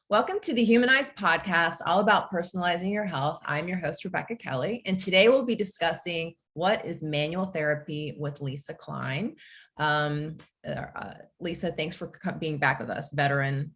Welcome to the Humanized podcast, all about personalizing your health. I'm your host, Rebecca Kelly, and today we'll be discussing what is manual therapy with Lisa Klein. Lisa, thanks for being back with us, veteran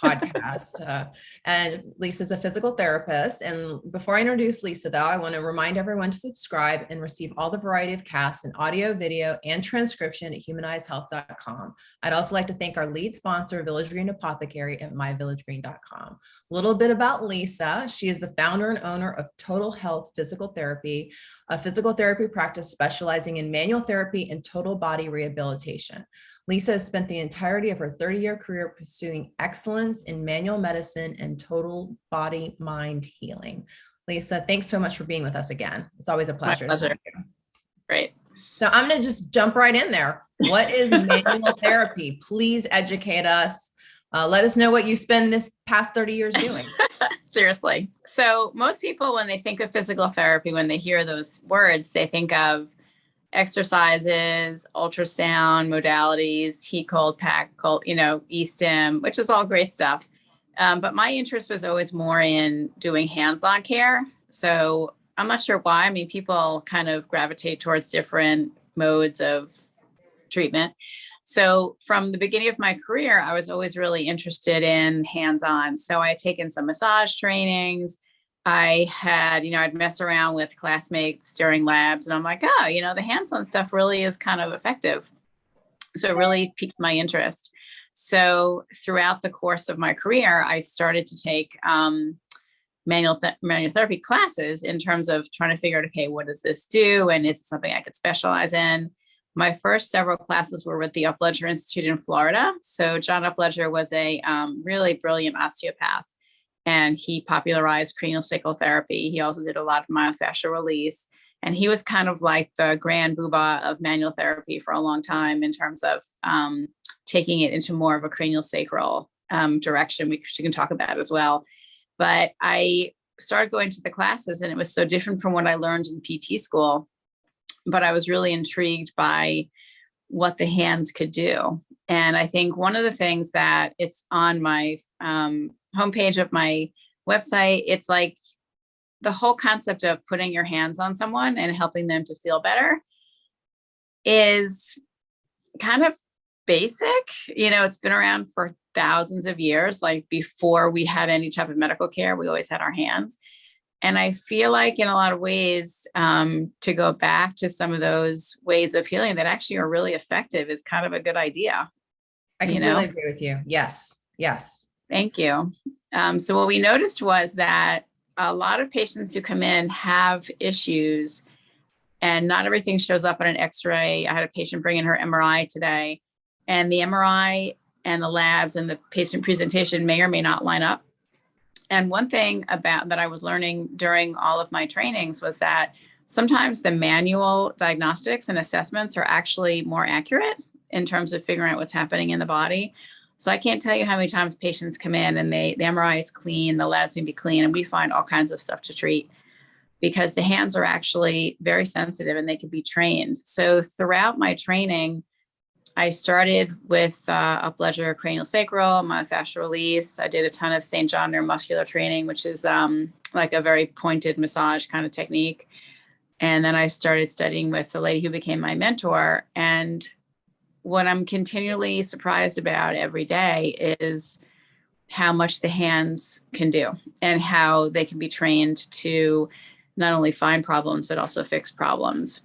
podcast. And Lisa's a physical therapist. And before I introduce Lisa, though, I want to remind everyone to subscribe and receive all the variety of casts and audio, video, and transcription at humanizedhealth.com. I'd also like to thank our lead sponsor, Village Green Apothecary at myvillagegreen.com. A little bit about Lisa. She is the founder and owner of Total Health Physical Therapy, a physical therapy practice specializing in manual therapy and total body rehabilitation. Lisa has spent the entirety of her 30-year career pursuing excellence in manual medicine and total body mind healing. Lisa, thanks so much for being with us again. It's always a pleasure. My pleasure. Great. So I'm going to just jump right in there. What is manual therapy? Please educate us. Let us know what you spend this past 30 years doing. Seriously. So most people, when they think of physical therapy, when they hear those words, they think of exercises, ultrasound modalities, heat, cold, pack, cold, e-stim, which is all great stuff. But my interest was always more in doing hands-on care. So I'm not sure why. I mean, people kind of gravitate towards different modes of treatment. So from the beginning of my career, I was always really interested in hands-on. So I had taken some massage trainings. I had, I'd mess around with classmates during labs and I'm like, the hands-on stuff really is kind of effective. So it really piqued my interest. So throughout the course of my career, I started to take manual therapy classes in terms of trying to figure out, okay, what does this do? And is it something I could specialize in? My first several classes were with the Upledger Institute in Florida. So John Upledger was a really brilliant osteopath. And he popularized cranial sacral therapy. He also did a lot of myofascial release. And he was kind of like the grand boobah of manual therapy for a long time in terms of taking it into more of a cranial sacral direction, which we can talk about as well. But I started going to the classes and it was so different from what I learned in PT school. But I was really intrigued by what the hands could do. And I think one of the things that it's on my homepage of my website, it's like the whole concept of putting your hands on someone and helping them to feel better is kind of basic. It's been around for thousands of years. Like before we had any type of medical care, we always had our hands. And I feel like in a lot of ways, to go back to some of those ways of healing that actually are really effective is kind of a good idea. I completely agree with you. Yes. Thank you. So what we noticed was that a lot of patients who come in have issues and not everything shows up on an x-ray. I had a patient bring in her MRI today and the MRI and the labs and the patient presentation may or may not line up. And one thing about that I was learning during all of my trainings was that sometimes the manual diagnostics and assessments are actually more accurate in terms of figuring out what's happening in the body. So I can't tell you how many times patients come in and the MRI is clean, the labs may be clean, and we find all kinds of stuff to treat because the hands are actually very sensitive and they can be trained. So throughout my training, I started with Upledger cranial sacral, myofascial release. I did a ton of St. John neuromuscular training, which is like a very pointed massage kind of technique. And then I started studying with the lady who became my mentor. And what I'm continually surprised about every day is how much the hands can do and how they can be trained to not only find problems, but also fix problems.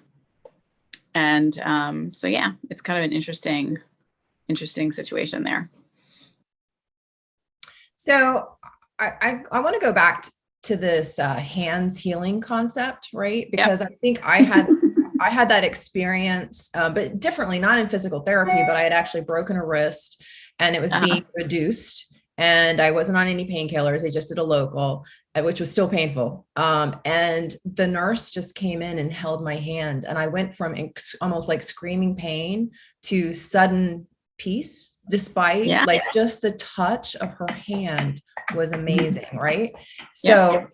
And so, yeah, it's kind of an interesting situation there. So I want to go back to this hands healing concept, right? Because yep. I think I had that experience, but differently, not in physical therapy, but I had actually broken a wrist and it was being reduced and I wasn't on any painkillers. They just did a local, which was still painful. And the nurse just came in and held my hand and I went from almost like screaming pain to sudden peace, despite just the touch of her hand was amazing. Right. So,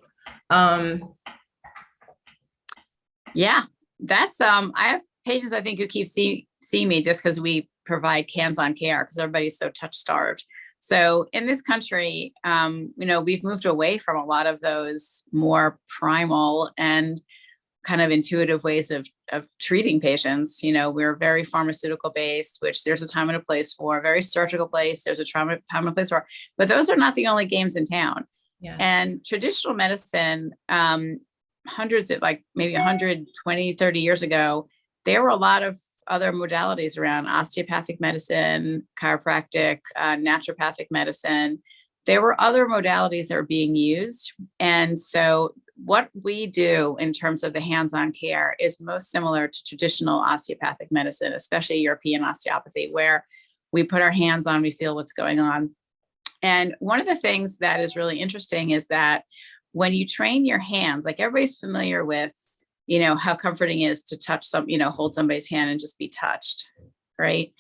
that's, I have patients, I think, who keep seeing me just because we provide hands-on care because everybody's so touch starved. So in this country, we've moved away from a lot of those more primal and kind of intuitive ways of treating patients. We're very pharmaceutical based, which there's a time and a place for, very surgical place. There's a time and a place for, but those are not the only games in town. Yes. And traditional medicine, hundreds of maybe 120, 30 years ago, there were a lot of other modalities around: osteopathic medicine, chiropractic, naturopathic medicine. There were other modalities that were being used. And so what we do in terms of the hands-on care is most similar to traditional osteopathic medicine, especially European osteopathy, where we put our hands on, we feel what's going on. And one of the things that is really interesting is that when you train your hands, like everybody's familiar with, how comforting it is to touch hold somebody's hand and just be touched, right?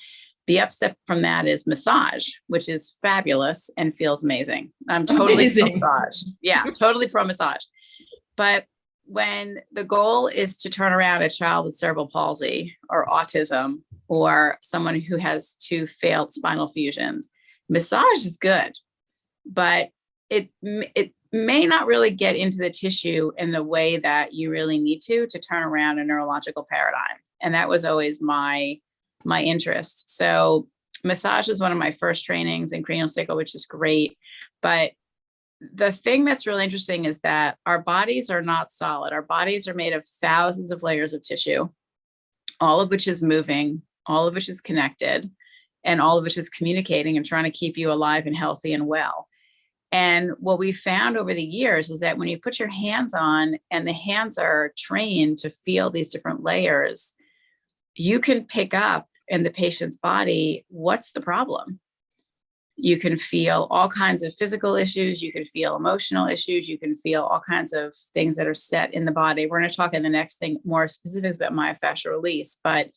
The upstep from that is massage, which is fabulous and feels amazing. I'm totally pro massage. Yeah, totally pro massage. But when the goal is to turn around a child with cerebral palsy or autism or someone who has 2 failed spinal fusions, massage is good, but it may not really get into the tissue in the way that you really need to turn around a neurological paradigm. And that was always my interest. So massage is one of my first trainings in craniosacral, which is great. But the thing that's really interesting is that our bodies are not solid. Our bodies are made of thousands of layers of tissue, all of which is moving, all of which is connected, and all of which is communicating and trying to keep you alive and healthy and well. And what we found over the years is that when you put your hands on and the hands are trained to feel these different layers, you can pick up in the patient's body what's the problem. You can feel all kinds of physical issues. You can feel emotional issues. You can feel all kinds of things that are set in the body. We're going to talk in the next thing more specifics about myofascial release, but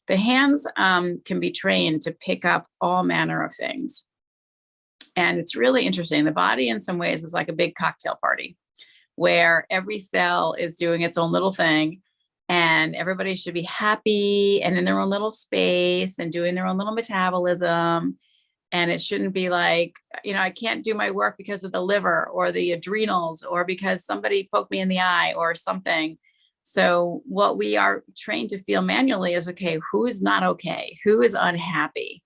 the hands can be trained to pick up all manner of things. And it's really interesting. The body in some ways is like a big cocktail party where every cell is doing its own little thing and everybody should be happy and in their own little space and doing their own little metabolism. And it shouldn't be like, I can't do my work because of the liver or the adrenals or because somebody poked me in the eye or something. So what we are trained to feel manually is, okay, who is not okay? Who is unhappy?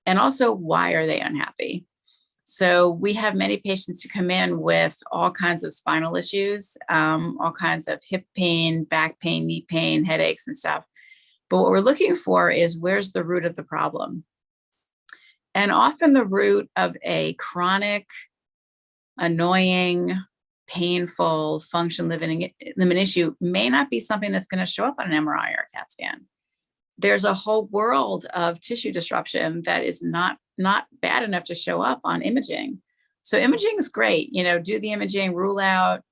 And also, why are they unhappy? So we have many patients who come in with all kinds of spinal issues, all kinds of hip pain, back pain, knee pain, headaches and stuff. But what we're looking for is where's the root of the problem? And often the root of a chronic, annoying, painful function limit issue may not be something that's going to show up on an MRI or a CAT scan. There's a whole world of tissue disruption that is not bad enough to show up on imaging. So imaging is great, do the imaging, rule out,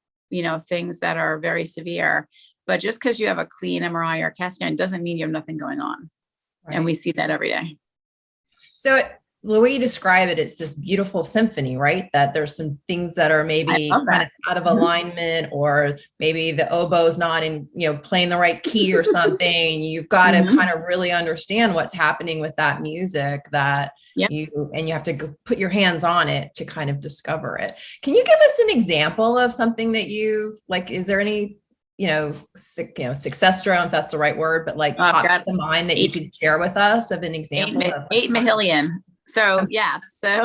things that are very severe. But just because you have a clean MRI or CAT scan doesn't mean you have nothing going on. Right. And we see that every day. So the way you describe it, it's this beautiful symphony, right? That there's some things that are maybe kind of out of alignment, or maybe the oboe's not in, playing the right key or something. You've got to kind of really understand what's happening with that music that you have to go put your hands on it to kind of discover it. Can you give us an example of something that you've is there any, success story, if that's the right word, but pop to mind that you could share with us of an example of 8 million. So, yes. So,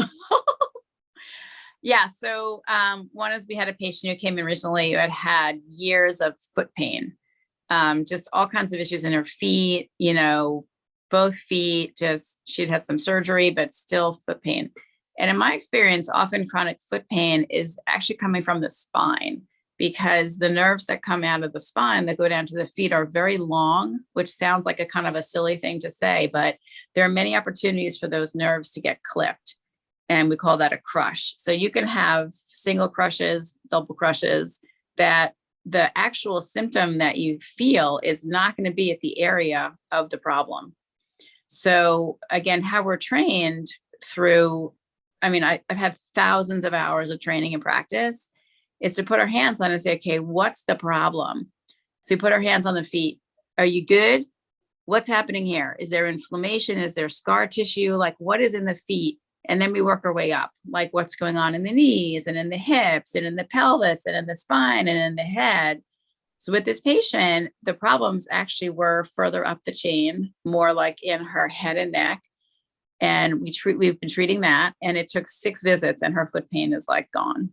one is we had a patient who came in recently who had years of foot pain, just all kinds of issues in her feet, both feet, she'd had some surgery, but still foot pain. And in my experience, often chronic foot pain is actually coming from the spine, because the nerves that come out of the spine that go down to the feet are very long, which sounds like a kind of a silly thing to say, but there are many opportunities for those nerves to get clipped. And we call that a crush. So you can have single crushes, double crushes, that the actual symptom that you feel is not going to be at the area of the problem. So again, how we're trained through, I've had thousands of hours of training and practice, is to put our hands on and say, okay, what's the problem? So you put our hands on the feet. Are you good? What's happening here? Is there inflammation? Is there scar tissue? What is in the feet? And then we work our way up, like what's going on in the knees and in the hips and in the pelvis and in the spine and in the head. So with this patient, the problems actually were further up the chain, more like in her head and neck. And we've been treating that. And it took 6 visits and her foot pain is like gone.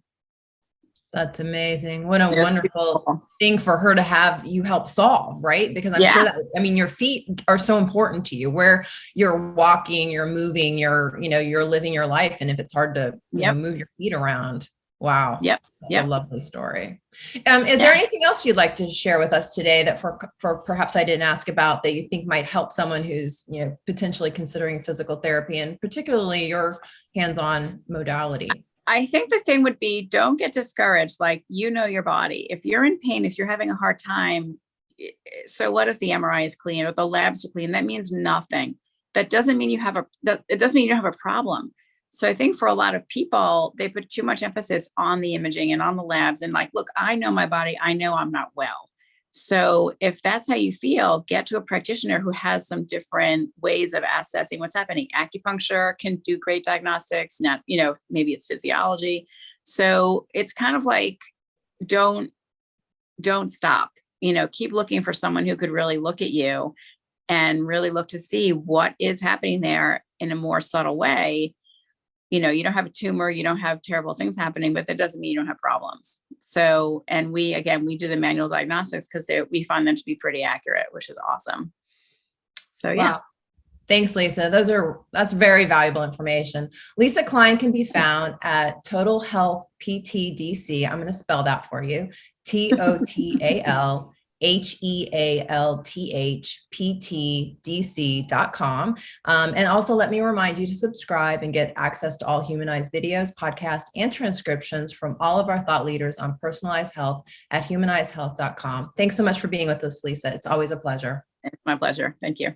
That's amazing. What a Yes. wonderful thing for her to have you help solve, right? Because I'm sure that, I mean, your feet are so important to you, where you're walking, you're moving, you're living your life. And if it's hard to move your feet around, wow. Yep. That's a lovely story. Is there anything else you'd like to share with us today that for perhaps I didn't ask about, that you think might help someone who's, potentially considering physical therapy, and particularly your hands-on modality? I think the thing would be, don't get discouraged. Like, your body. If you're in pain, if you're having a hard time, so what if the MRI is clean or the labs are clean? That means nothing. That doesn't mean it doesn't mean you don't have a problem. So I think for a lot of people, they put too much emphasis on the imaging and on the labs and like, look, I know my body. I know I'm not well. So if that's how you feel, get to a practitioner who has some different ways of assessing what's happening. Acupuncture can do great diagnostics, not, maybe it's physiology. So it's kind of like, don't stop, keep looking for someone who could really look at you and really look to see what is happening there in a more subtle way. You don't have a tumor, you don't have terrible things happening, but that doesn't mean you don't have problems. So, and we do the manual diagnostics because we find them to be pretty accurate, which is awesome. So, yeah. Wow. Thanks, Lisa. That's very valuable information. Lisa Klein can be found at Total Health PT DC. I'm going to spell that for you. TOTALHEALTHPTDC.com. And also let me remind you to subscribe and get access to all Humanized videos, podcasts, and transcriptions from all of our thought leaders on personalized health at humanizedhealth.com. Thanks so much for being with us, Lisa. It's always a pleasure. It's my pleasure. Thank you.